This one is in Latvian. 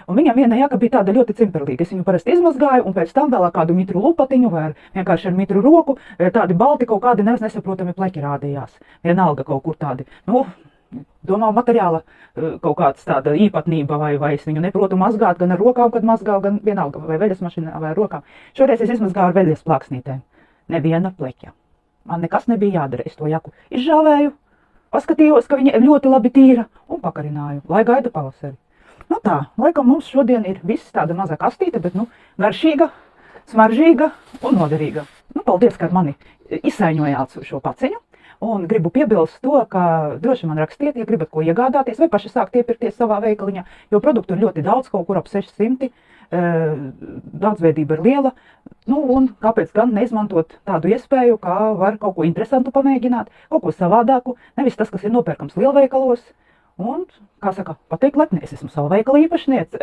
Un viņam viena jaka bija tāda ļoti cimperlīga. Es viņu parasti izmazgāju, un pēc tam vēl ar kādu mitru lupatiņu vai vienkārši ar mitru roku, tādi balti kaut kādi nesaprotami pleķi rādījās. Vienalga kaut kur tādi, domāju, materiāla kaut kāds tāda īpatnība, vai es viņu neprotu mazgāt gan ar rokām, kad mazgāju, gan vienalga, vai veļas mašīnā, vai ar rokām. Šoreiz es izmazgāju ar veļas plāksnītēm. Neviena pleķa. Man nekas nebija jādara. Es to jaku izžāvēju, paskatījos, ka viņa ļoti labi tīra un pakarināju, lai gaida pavasari. Tā, laikam mums šodien ir viss tāda maza kastīte, bet, garšīga, smaržīga un noderīga. Paldies, ka mani izsaiņojāt šo paciņu. Un gribu piebilst to, ka droši man rakstiet, ja gribat ko iegādāties, vai paši sākt iepirkties savā veikaliņā, jo produktu ir ļoti daudz, kaut kur ap 600, daudzveidība ir liela, un kāpēc gan neizmantot tādu iespēju, kā var kaut ko interesantu pamēģināt, kaut ko savādāku, nevis tas, kas ir nopērkams lielveikalos, un, kā saka, pateikt lepni, es esmu savu veikalu īpašniece.